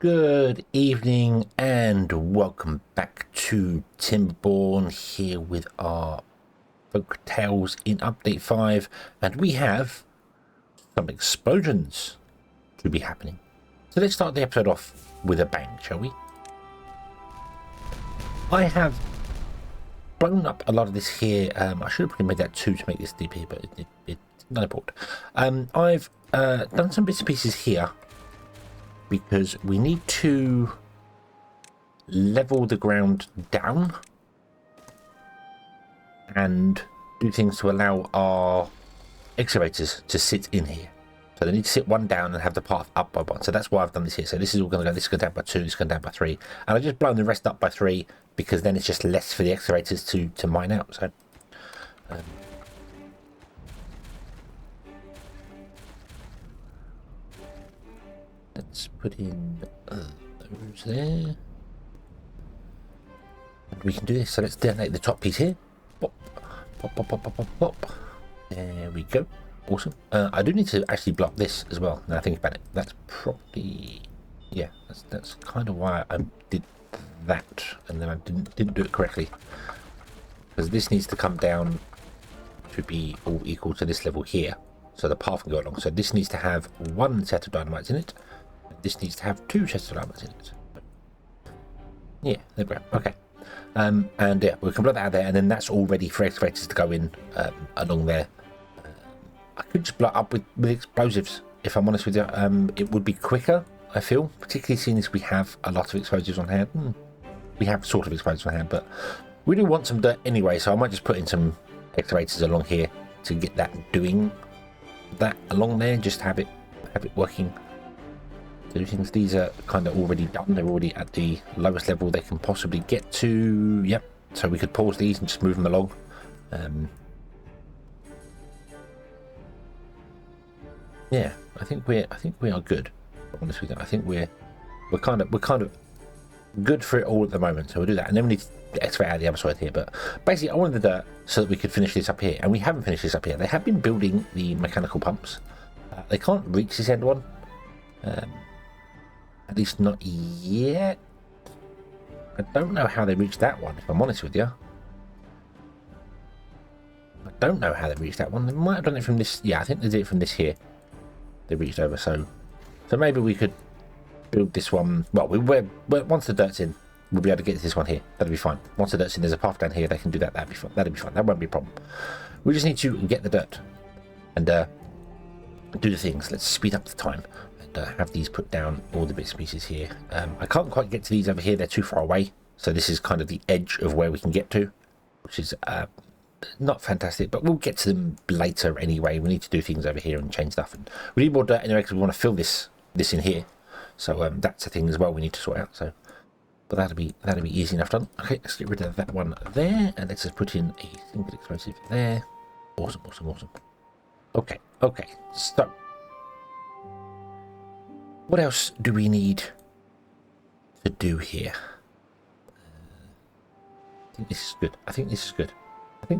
Good evening and welcome back to Timberborn here with our Folktails in Update 5, and we have some explosions to be happening. So let's start the episode off with a bang, shall we? I have blown up a lot of this here. I should have probably made that 2 to make this deep here, but it's not important. I've done some bits and pieces here because we need to level the ground down and do things to allow our excavators to sit in here. So they need to sit one down and have the path up by 1. So that's why I've done this here. So this is all going to go, this is going down by 2, this is going down by 3. And I've just blown the rest up by 3 because then it's just less for the excavators to mine out. So let's put in those there. And we can do this. So let's detonate the top piece here. Pop, pop, pop, pop, pop, pop, pop. There we go. Awesome. I do need to actually block this as well. Now I think about it. That's probably, yeah. That's kind of why I did that, and then I didn't do it correctly, because this needs to come down to be all equal to this level here, so the path can go along. So this needs to have 1 set of dynamites in it. This needs to have 2 sets of dynamites in it. Yeah, there we go. Okay. And yeah, we can block that out there, and then that's all ready for excavators to go in along there. I could just blow it up with explosives, if I'm honest with you. It would be quicker, I feel, particularly seeing as we have a lot of explosives on hand. We have sort of explosives on hand, but we do want some dirt anyway, so I might just put in some excavators along here to get that doing that along there, just have it working. Do things. These are kind of already done. They're already at the lowest level they can possibly get to. Yep. So we could pause these and just move them along. Yeah, I think we are good. Honest with you, I think we're kind of good for it all at the moment. So we'll do that, and then we need to excavate out the other side here. But basically, I wanted the dirt so that we could finish this up here, and we haven't finished this up here. They have been building the mechanical pumps. They can't reach this end one. At least not yet. I don't know how they reached that one, if I'm honest with you. I don't know how they reached that one. They might have done it from this. Yeah, I think they did it from this here. They reached over, so maybe we could build this one. Well, we're once the dirt's in, we'll be able to get to this one here. That'll be fine. Once the dirt's in, there's a path down here. They can do that. That'll be fine. That won't be a problem. We just need to get the dirt and do the things. Let's speed up the time. Have these put down, all the bits and pieces here. I can't quite get to these over here, they're too far away, so this is kind of the edge of where we can get to, which is not fantastic, but we'll get to them later anyway. We need to do things over here and change stuff, and we need more dirt anyway because we want to fill this in here, so that's a thing as well we need to sort out. So but that'll be easy enough done. Okay, let's get rid of that one there, and let's just put in a single explosive there. Awesome. Okay, so what else do we need to do here? I think this is good. I think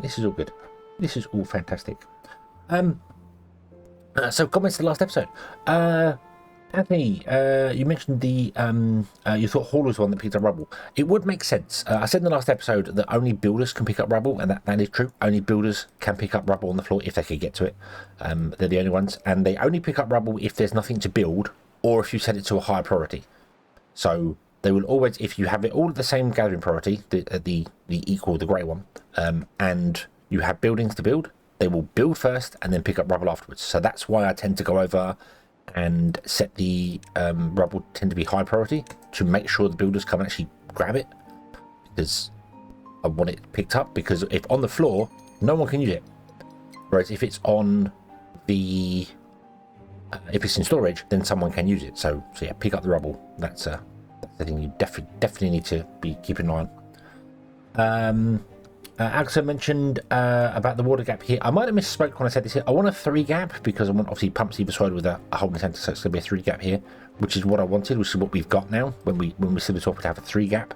this is all good. This is all fantastic. So comments to the last episode. Anthony, you mentioned the you thought Hall was one that picked up rubble. It would make sense. I said in the last episode that only builders can pick up rubble, and that is true. Only builders can pick up rubble on the floor if they could get to it. They're the only ones, and they only pick up rubble if there's nothing to build, or if you set it to a higher priority. So they will always, if you have it all at the same gathering priority, the equal, the grey one, and you have buildings to build, they will build first and then pick up rubble afterwards. So that's why I tend to go over and set the rubble tend to be high priority to make sure the builders come and actually grab it, because I want it picked up, because if on the floor, no one can use it. Whereas if it's on the if it's in storage, then someone can use it. So yeah, pick up the rubble. That's the thing you definitely need to be keeping an eye on. Alex mentioned about the water gap here. I might have misspoke when I said this here. I want a 3 gap because I want obviously pumps either side with a holding centre, so it's going to be a 3 gap here, which is what I wanted, which is what we've got now. When we see the top, we have a 3 gap.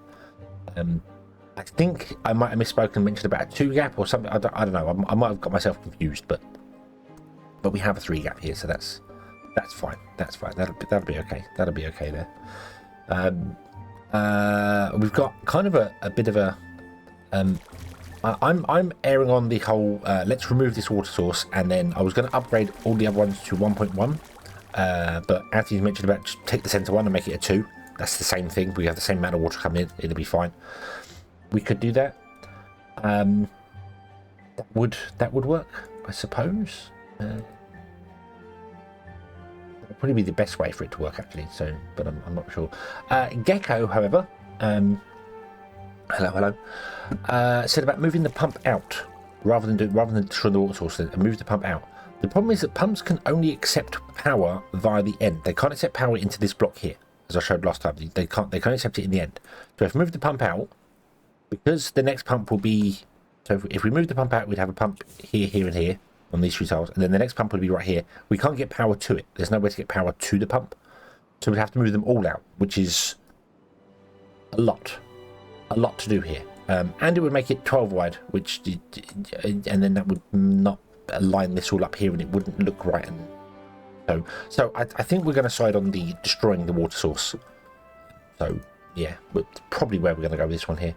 I think I might have misspoken and mentioned about a 2 gap or something. I don't know. I might have got myself confused, but we have a 3 gap here, so that's fine. That'll be okay. That'll be okay there. We've got kind of a bit of a I'm airing on the whole let's remove this water source, and then I was going to upgrade all the other ones to 1.1, but Anthony mentioned about just take the center one and make it a 2. That's the same thing. We have the same amount of water coming in, it'll be fine. We could do that. That would work, I suppose. That would probably be the best way for it to work, actually. So, but I'm not sure. Gecko, however, hello, said about moving the pump out rather than destroying the water source and move the pump out. The problem is that pumps can only accept power via the end. They can't accept power into this block here, as I showed last time. They can accept it in the end. So if we move the pump out, because the next pump will be, so if we move the pump out, we'd have a pump here, here, and here on these 3 tiles, and then the next pump would be right here. We can't get power to it. There's no way to get power to the pump, so we'd have to move them all out, which is a lot to do here. And it would make it 12 wide, which, and then that would not align this all up here, and it wouldn't look right. And so I think we're going to side on the destroying the water source. So yeah, probably where we're going to go with this one here.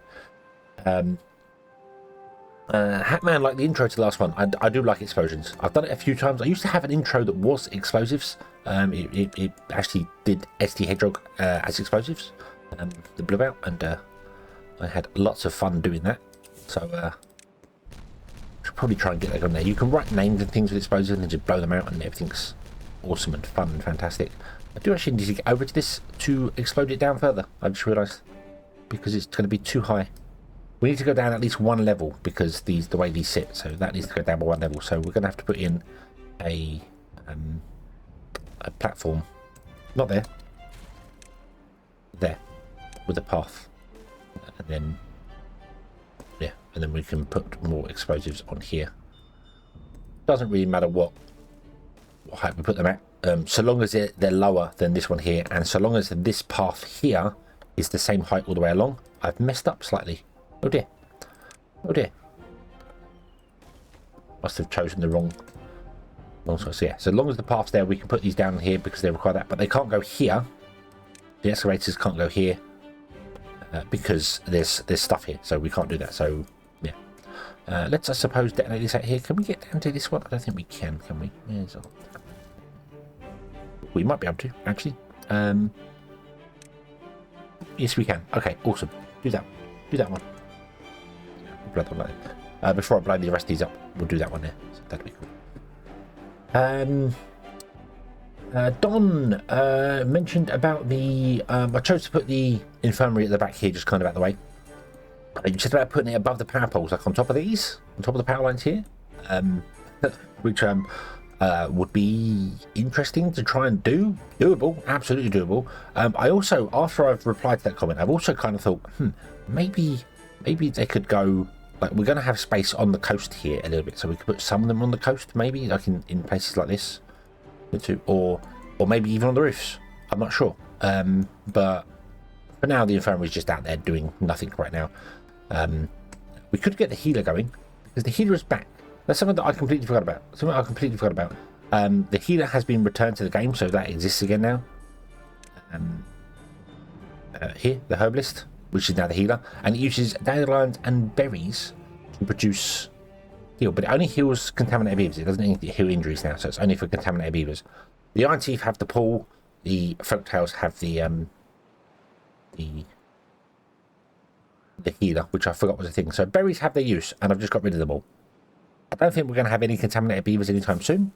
Hatman liked the intro to the last one. I do like explosions. I've done it a few times. I used to have an intro that was explosives. It actually did SD Hedgehog as explosives. The blew out, and I had lots of fun doing that. So should probably try and get that on there. You can write names and things with explosives and just blow them out, and everything's awesome and fun and fantastic. I do actually need to get over to this to explode it down further. I just realised, because it's going to be too high. We need to go down at least 1 level because the way these sit. So that needs to go down by 1 level. So we're going to have to put in a platform. Not there. There, with a path, and then yeah, and then we can put more explosives on here. Doesn't really matter what height we put them at, so long as they're lower than this one here, and so long as this path here is the same height all the way along. I've messed up slightly. Oh dear. Oh dear. Must have chosen the wrong source. So yeah, so long as the path's there, we can put these down here because they require that, but they can't go here. The excavators can't go here because there's stuff here, so we can't do that. So yeah, let's, I suppose, detonate this out here. Can we get down to this one? I don't think we can we? We might be able to, actually. Yes, we can. Okay, awesome. Do that one. Before I blow the rest of these up, we'll do that one there. So that'd be cool. Don mentioned about the I chose to put the infirmary at the back here, just kind of out the way. Just about putting it above the power poles, like on top of these, on top of the power lines here, which would be interesting to try and do. Doable, absolutely doable. I also, after I've replied to that comment, I've also kind of thought, maybe they could go, like, we're going to have space on the coast here a little bit, so we could put some of them on the coast, maybe, like in places like this. Or maybe even on the roofs. I'm not sure. But for now, the infirmary is just out there doing nothing right now. We could get the healer going, because the healer is back. That's something that I completely forgot about. The healer has been returned to the game, so that exists again now. Here, the herbalist, which is now the healer, and it uses dandelions and berries to produce heal, but it only heals contaminated beavers. It doesn't heal injuries now, so it's only for contaminated beavers. The Iron Teeth have the pool, the Folktails have the healer, which I forgot was a thing. So berries have their use, and I've just got rid of them all. I don't think we're going to have any contaminated beavers anytime soon.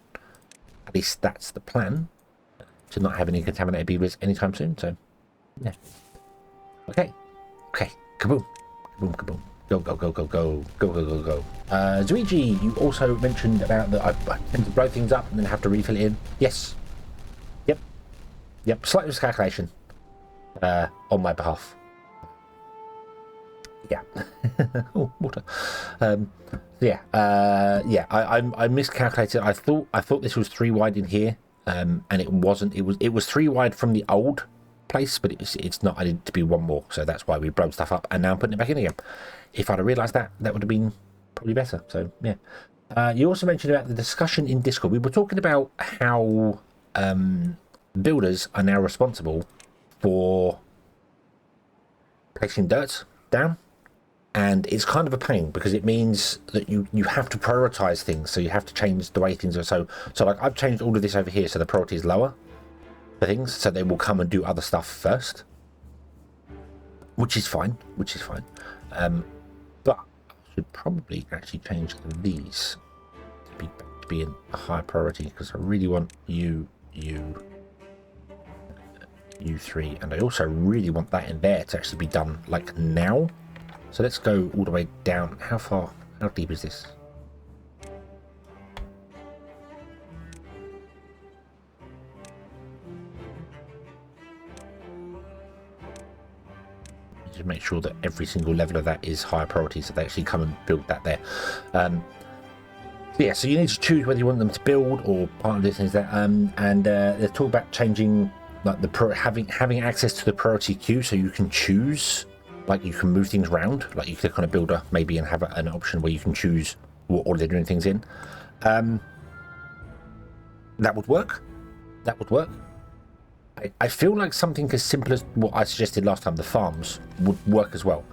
At least that's the plan, to not have any contaminated beavers anytime soon. So yeah. Okay, kaboom, kaboom, kaboom. Go. Zuigi, you also mentioned about that I tend to blow things up and then have to refill it in. Yes. Yep. Slight miscalculation on my behalf. Yeah. Oh, water. I miscalculated. I thought this was 3 wide in here, and it wasn't. It was 3 wide from the old place, but it's not. I need it to be 1 more, so that's why we blown stuff up, and now I'm putting it back in again. If I'd have realised that would have been probably better. So yeah. You also mentioned about the discussion in Discord. We were talking about how builders are now responsible for placing dirt down. And it's kind of a pain because it means that you have to prioritize things. So you have to change the way things are. So like I've changed all of this over here so the priority is lower for things. So they will come and do other stuff first. Which is fine. But I should probably actually change these to be in a higher priority because I really want you 3. And I also really want that in there to actually be done like now. So let's go all the way down. How deep is this? Just make sure that every single level of that is higher priority, so they actually come and build that there. Yeah, so you need to choose whether you want them to build or part of this is that. They talk about changing like having access to the priority queue, so you can choose. Like you can move things around, like you click on a builder maybe and have an option where you can choose what order they're doing things in. That would work. I feel like something as simple as what I suggested last time, the farms, would work as well.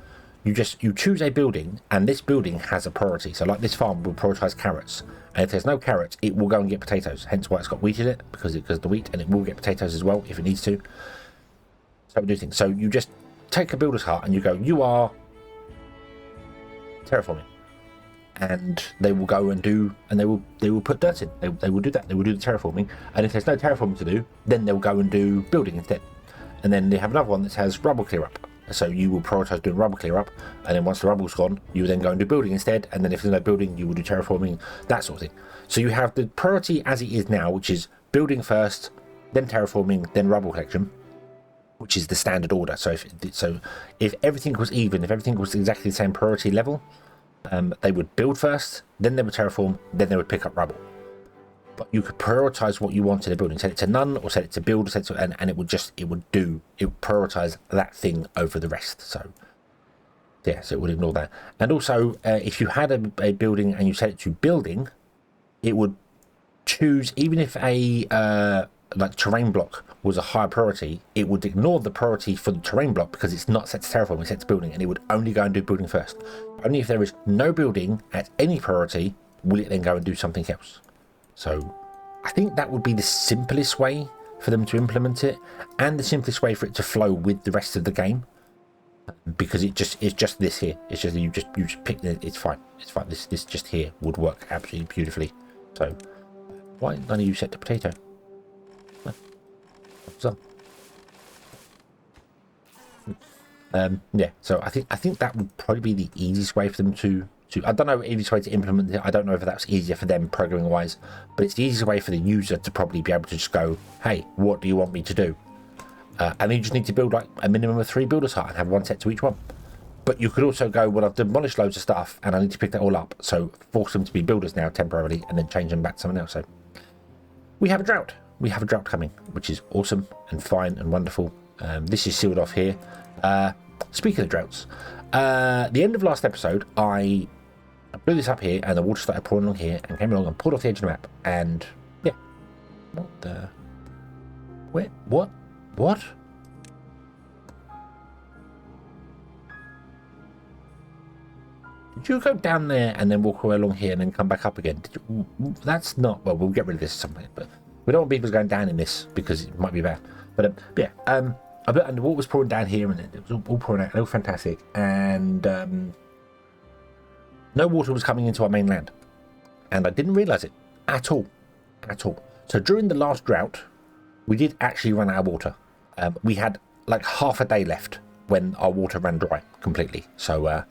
You choose a building and this building has a priority. So like this farm will prioritize carrots. And if there's no carrots, it will go and get potatoes. Hence why it's got wheat in it, because of the wheat, and it will get potatoes as well if it needs to. So we do things. So you just take a builder's hut and you go, you are terraforming, and they will go and do, and they will put dirt in. They will do that. They will do the terraforming, and if there's no terraforming to do, then they'll go and do building instead. And then they have another one that has rubble clear up. So you will prioritize doing rubble clear up, and then once the rubble's gone, you will then go and do building instead. And then if there's no building, you will do terraforming, that sort of thing. So you have the priority as it is now, which is building first, then terraforming, then rubble collection, which is the standard order. So if everything was even, if everything was exactly the same priority level, they would build first, then they would terraform, then they would pick up rubble. But you could prioritize what you want in a building. Set it to none, or set it to build, or set it to, and it would prioritize that thing over the rest. So yeah, so it would ignore that. And also, if you had a building and you set it to building, it would choose, even if a like terrain block was a higher priority, it would ignore the priority for the terrain block because it's not set to terraforming, it's set to building, and it would only go and do building first. Only if there is no building at any priority will it then go and do something else. So I think that would be the simplest way for them to implement it, and the simplest way for it to flow with the rest of the game, because it's just this here. It's just you just pick it. It's fine. This just here would work absolutely beautifully. So why none of you set to potato? So yeah, so I think that would probably be the easiest way for them to I don't know the easiest way to implement it. I don't know if that's easier for them programming wise, but it's the easiest way for the user to probably be able to just go, hey, what do you want me to do? And then you just need to build like a minimum of 3 builders hut and have one set to each one. But you could also go, well, I've demolished loads of stuff and I need to pick that all up, so force them to be builders now temporarily and then change them back to someone else. So we have a drought. We have a drought coming, which is awesome and fine and wonderful. This is sealed off here. Speaking of droughts, the end of last episode, I blew this up here and the water started pouring along here and came along and pulled off the edge of the map. And yeah, what the? Wait, what? What? Did you go down there and then walk away along here and then come back up again? Did you, that's not, well, we'll get rid of this at some point, but we don't want beavers going down in this because it might be bad. But yeah, and the water was pouring down here and it was all pouring out, all fantastic. And no water was coming into our mainland. And I didn't realise it at all. So during the last drought, we did actually run out of water. We had like half a day left when our water ran dry completely. So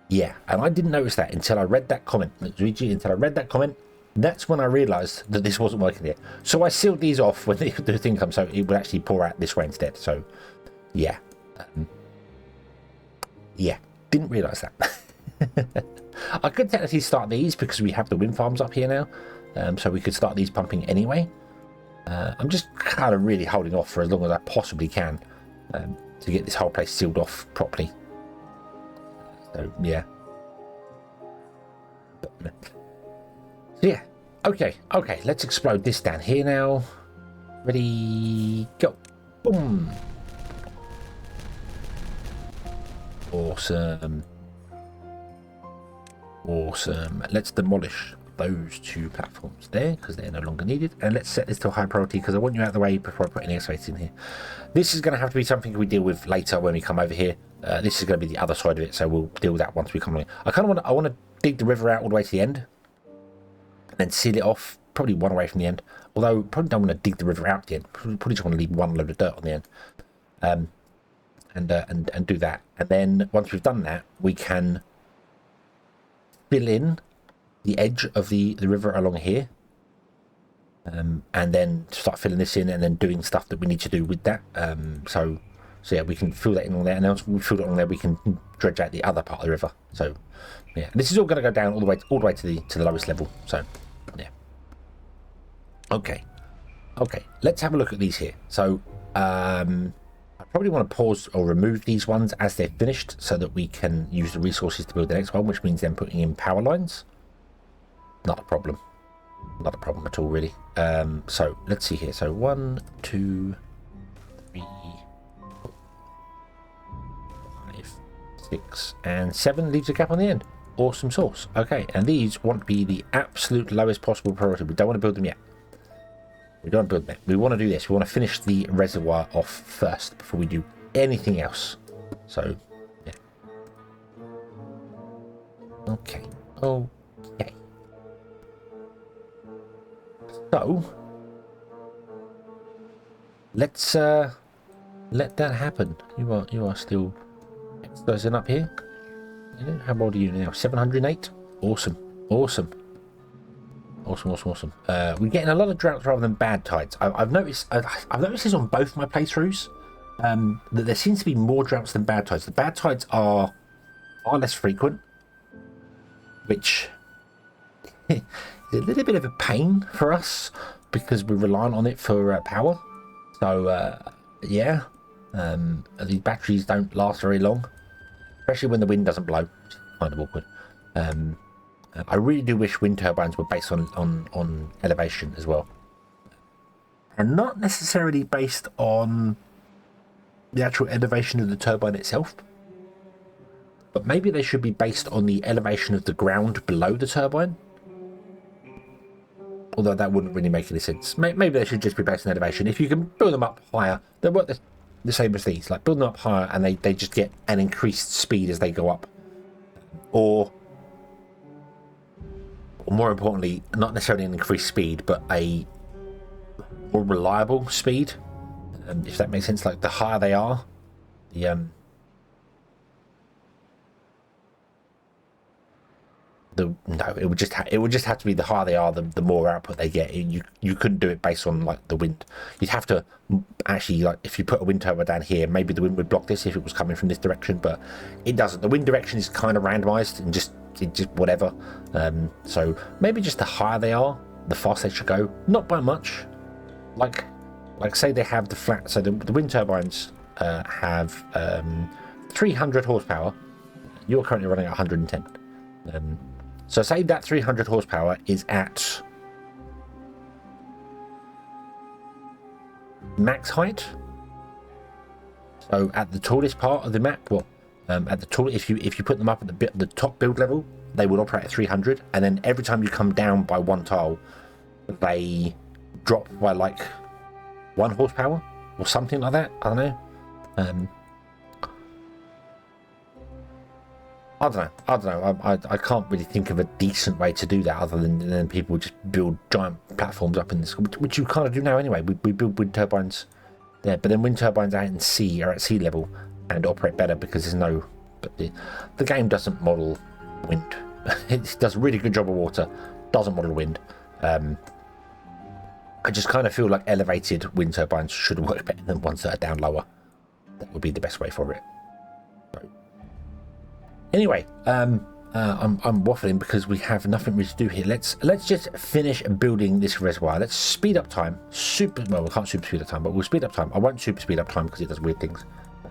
yeah, and I didn't notice that until I read that comment. Until I read that comment, that's when I realised that this wasn't working yet. So I sealed these off when the thing comes, so it would actually pour out this way instead. So yeah, yeah, didn't realise that. I could technically start these because we have the wind farms up here now, so we could start these pumping anyway. I'm just kind of really holding off for as long as I possibly can to get this whole place sealed off properly. So yeah. So yeah. Okay. Let's explode this down here now. Ready, go. Boom. Awesome. Awesome. Let's demolish those 2 platforms there because they're no longer needed, and let's set this to high priority because I want you out of the way before I put any excavators in here. This is going to have to be something we deal with later when we come over here. This is going to be the other side of it, so we'll deal with that once we come in. I want to dig the river out all the way to the end and then seal it off, probably one away from the end, although probably don't want to dig the river out at the end. Probably just want to leave one load of dirt on the end, and do that. And then once we've done that, we can fill in the edge of the river along here, and then start filling this in and then doing stuff that we need to do with that. So yeah, we can fill that in on there, and then once we fill it on there, we can dredge out the other part of the river. So yeah, this is all going to go down all the way to the lowest level. So yeah, okay, let's have a look at these here. So I probably want to pause or remove these ones as they're finished so that we can use the resources to build the next one, which means then putting in power lines. Not a problem at all, really. So let's see here. So 1, 2, 3, 4, 5, 6, and 7 leaves a gap on the end. Awesome sauce. Okay, and these want to be the absolute lowest possible priority. We don't want to build them yet. We don't build them. We want to do this. We want to finish the reservoir off first before we do anything else. So yeah. Okay. So let's let that happen. You are still exercising up here. How old are you now? 708. Awesome. We're getting a lot of droughts rather than bad tides. I've noticed this on both my playthroughs, that there seems to be more droughts than bad tides. The bad tides are less frequent, which is a little bit of a pain for us because we're relying on it for power. So yeah, these batteries don't last very long, especially when the wind doesn't blow. It's kind of awkward. I really do wish wind turbines were based on elevation as well, and not necessarily based on the actual elevation of the turbine itself, but maybe they should be based on the elevation of the ground below the turbine. Although that wouldn't really make any sense. Maybe they should just be based on elevation. If you can build them up higher, they work the same as these. Like, build them up higher and they just get an increased speed as they go up. Or more importantly, not necessarily an increased speed, but a more reliable speed. If that makes sense. Like, the higher they are, it would just have to be the higher they are, the more output they get. You couldn't do it based on like the wind. You'd have to actually, like, if you put a wind turbine down here, maybe the wind would block this if it was coming from this direction, but it doesn't. The wind direction is kind of randomized and just whatever. So maybe just the higher they are, the faster they should go. Not by much. Like say they have the flat. So the wind turbines have 300 horsepower. You're currently running at 110. So say that 300 horsepower is at max height. So at the tallest part of the map, at the tall, if you put them up at the top build level, they will operate at 300, and then every time you come down by one tile, they drop by like 1 horsepower or something like that. I don't know. I don't know. I can't really think of a decent way to do that other than people just build giant platforms up in this, which you kind of do now anyway. We build wind turbines there, but then wind turbines out in sea are at sea level and operate better because there's no. But the game doesn't model wind. It does a really good job of water. Doesn't model wind. I just kind of feel like elevated wind turbines should work better than ones that are down lower. That would be the best way for it. Anyway, I'm waffling because we have nothing really to do here. Let's just finish building this reservoir. Let's speed up time. Well, we can't super speed up time, but we'll speed up time. I won't super speed up time because it does weird things.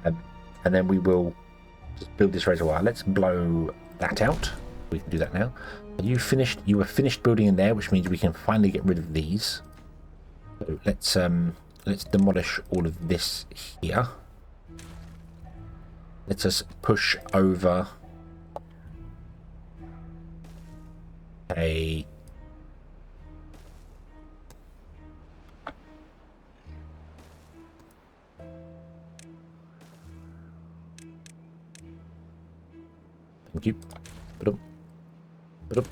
And then we will just build this reservoir. Let's blow that out. We can do that now. You were finished building in there, which means we can finally get rid of these. So let's demolish all of this here. Let us push over a thank you. There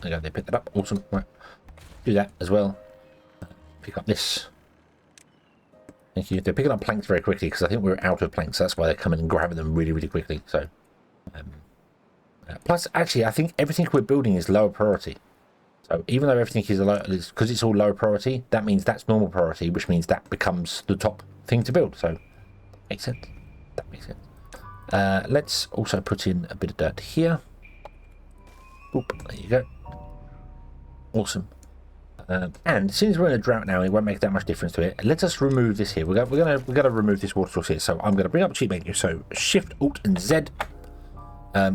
you go, they picked that up. Awesome. Right. Do that as well. Pick up this. Thank you. They're picking up planks very quickly because I think we're out of planks. So that's why they're coming and grabbing them really, really quickly. So, plus, actually, I think everything we're building is lower priority. So even though everything is because it's all lower priority, that means that's normal priority, which means that becomes the top thing to build. So, makes sense. That makes sense. Let's also put in a bit of dirt here. Oop, there you go. Awesome. And since we're in a drought now, it won't make that much difference to it. Let us remove this here. We're gonna remove this water source here. So I'm gonna bring up the cheat menu. So Shift, Alt, and Z.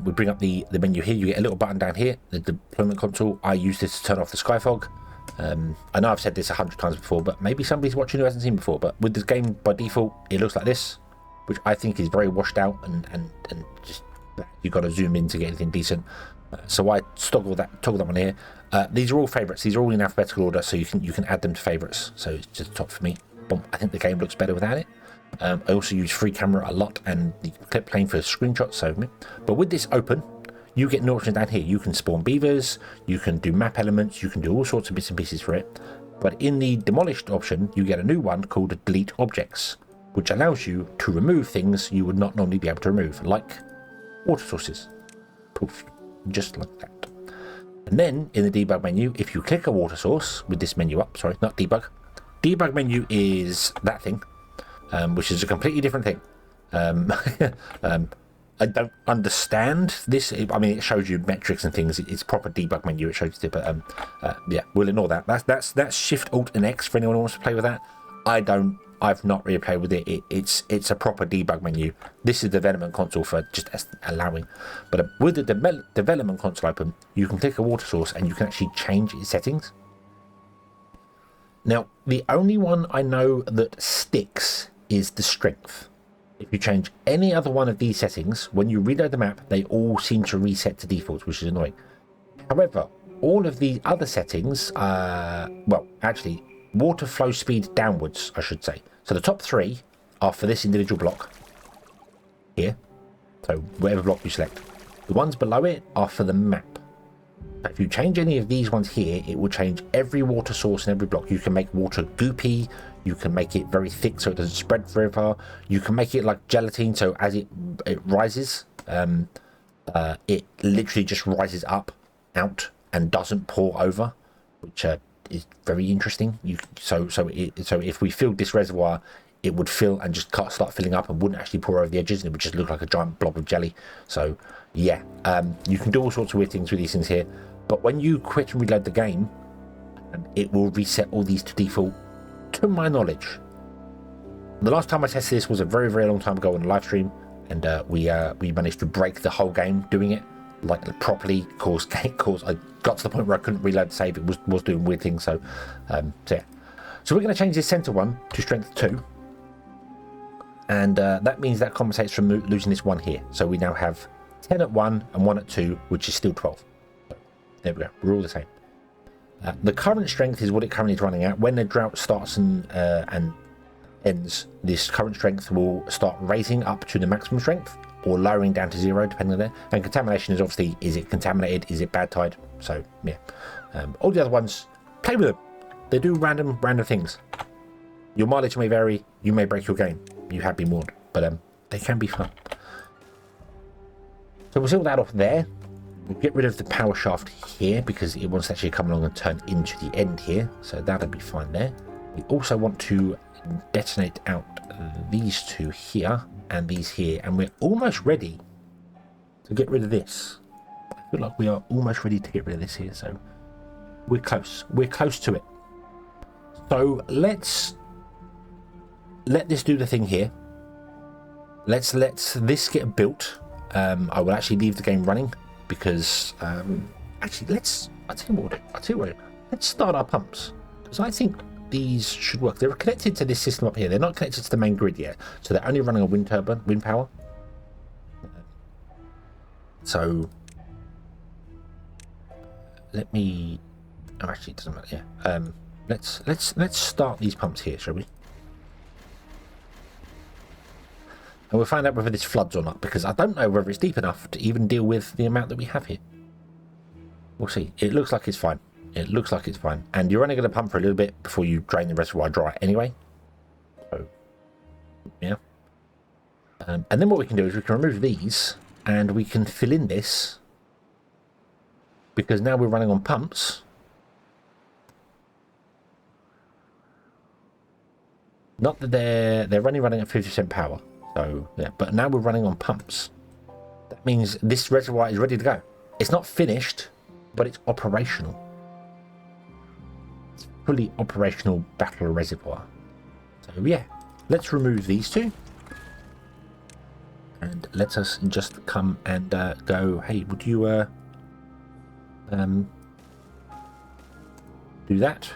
We bring up the menu here. You get a little button down here, the deployment console. I use this to turn off the sky fog. I know I've said this 100 times before, but maybe somebody's watching who hasn't seen before. But with this game by default, it looks like this, which I think is very washed out and just you've got to zoom in to get anything decent. So I toggle that one here. These are all favourites. These are all in alphabetical order, so you can add them to favourites. So it's just top for me. Boom. I think the game looks better without it. I also use free camera a lot and the clip plane for screenshots. So, but with this open, you get an option down here. You can spawn beavers. You can do map elements. You can do all sorts of bits and pieces for it. But in the demolished option, you get a new one called delete objects, which allows you to remove things you would not normally be able to remove, like water sources. Poof. Just like that. And then in the debug menu, if you click a water source with this menu up, sorry, not debug. Debug menu is that thing, which is a completely different thing. I don't understand this. I mean, it shows you metrics and things. It's proper debug menu. It shows you, but yeah, we'll ignore that. That's Shift, Alt, and X for anyone who wants to play with that. I've not really played with it. It's a proper debug menu. This is the development console for just allowing. But with the development console open, you can click a water source and you can actually change its settings. Now, the only one I know that sticks is the strength. If you change any other one of these settings, when you reload the map, they all seem to reset to default, which is annoying. However, all of the other settings, well, actually, water flow speed downwards, I should say. So the top three are for this individual block here. So whatever block you select. The ones below it are for the map. If you change any of these ones here, it will change every water source in every block. You can make water goopy. You can make it very thick so it doesn't spread very far. You can make it like gelatine, so as it rises, it literally just rises up, out, and doesn't pour over, which is very interesting. So if we filled this reservoir, it would fill and just start filling up and wouldn't actually pour over the edges, and it would just look like a giant blob of jelly. So yeah, you can do all sorts of weird things with these things here. But when you quit and reload the game, it will reset all these to default, to my knowledge. The last time I tested this was a very, very long time ago on a live stream, and we managed to break the whole game doing it like properly. Cause I got to the point where I couldn't reload the save. It was doing weird things. So yeah. So we're going to change this center one to strength 2, and that means that compensates from losing this one here. So we now have 10 at 1 and 1 at 2, which is still 12. There we go. We're all the same. The current strength is what it currently is running at. When the drought starts and ends, this current strength will start raising up to the maximum strength or lowering down to 0, depending on that. And contamination is obviously, is it contaminated? Is it bad tide? So yeah. All the other ones, play with them. They do random things. Your mileage may vary. You may break your game. You have been warned. But they can be fun. So we'll seal that off there. We'll get rid of the power shaft here because it wants to actually come along and turn into the end here. So that'll be fine there. We also want to detonate out these two here and these here. And we're almost ready to get rid of this. I feel like we are almost ready to get rid of this here. So we're close. We're close to it. So let's let this do the thing here. Let's let this get built. I will actually leave the game running. Because actually, I'll tell you what, let's start our pumps, because I think these should work. They're connected to this system up here. They're not connected to the main grid yet, so they're only running on wind power. So let me. Oh, actually, it doesn't matter. Yeah. Let's start these pumps here, shall we? And we'll find out whether this floods or not, because I don't know whether it's deep enough to even deal with the amount that we have here. We'll see. It looks like it's fine. It looks like it's fine. And you're only going to pump for a little bit before you drain the reservoir dry anyway. So, yeah. And then what we can do is we can remove these and we can fill in this, because now we're running on pumps. Not that they're only running at 50% power. So, yeah, but now we're running on pumps. That means this reservoir is ready to go. It's not finished, but it's operational. It's fully operational battle reservoir. So, yeah, let's remove these two. And let us just come and go, hey, would you do that?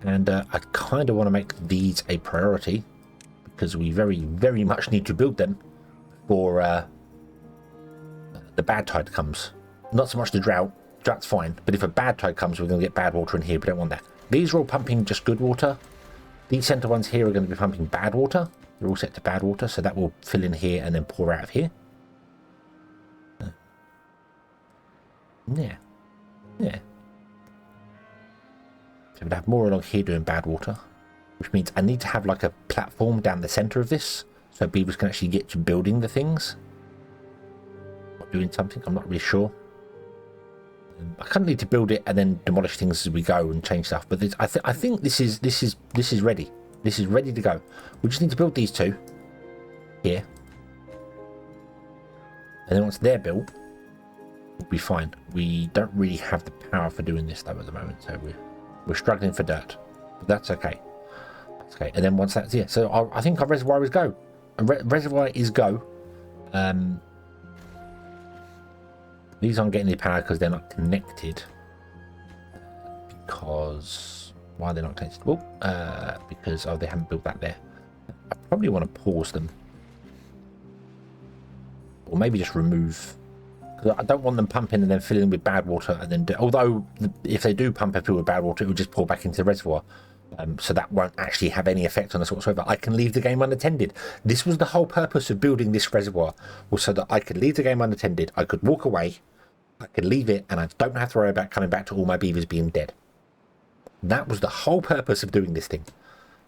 And I kind of want to make these a priority, because we very, very much need to build them before the bad tide comes. Not so much the drought. Drought's fine. But if a bad tide comes, we're going to get bad water in here. We don't want that. These are all pumping just good water. These centre ones here are going to be pumping bad water. They're all set to bad water. So that will fill in here and then pour out of here. Yeah. Yeah. So we'd have more along here doing bad water. Which means I need to have like a platform down the centre of this, so beavers can actually get to building the things. Or doing something, I'm not really sure. I kind of need to build it and then demolish things as we go and change stuff. But I think this is ready. This is ready to go. We just need to build these two here, and then once they're built, we'll be fine. We don't really have the power for doing this though at the moment, so we're struggling for dirt, but that's okay. Okay, and then once that's, yeah, so I think our reservoir is go. Reservoir is go. These aren't getting any power because they're not connected. Because, why are they not connected? Well, because, they haven't built that there. I probably want to pause them. Or maybe just remove. Because I don't want them pumping and then filling with bad water. And then, although, if they do pump and fill with bad water, it will just pour back into the reservoir. So that won't actually have any effect on us whatsoever. I can leave the game unattended. This was the whole purpose of building this reservoir, was so that I could leave the game unattended. I could walk away, I could leave it, and I don't have to worry about coming back to all my beavers being dead. That was the whole purpose of doing this thing.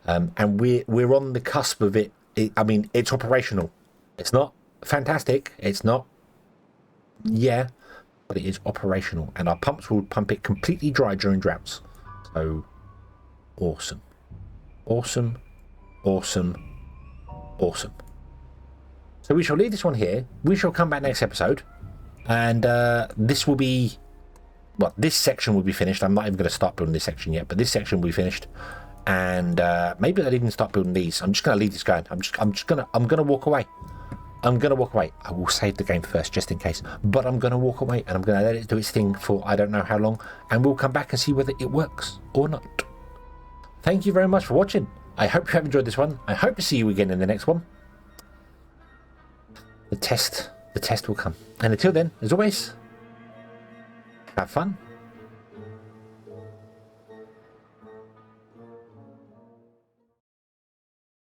And we're on the cusp of it. I mean, it's operational. It's not fantastic. It's not, yeah, but it is operational. And our pumps will pump it completely dry during droughts. So, awesome. Awesome. Awesome. Awesome. So we shall leave this one here. We shall come back next episode. And this will be... Well, this section will be finished. I'm not even going to start building this section yet, but this section will be finished. And maybe I'll even start building these. I'm just going to leave this going. I'm going to walk away. I'm going to walk away. I will save the game first, just in case. But I'm going to walk away, and I'm going to let it do its thing for I don't know how long. And we'll come back and see whether it works or not. Thank you very much for watching. I hope you have enjoyed this one. I hope to see you again in the next one. The test will come. And until then, as always, have fun.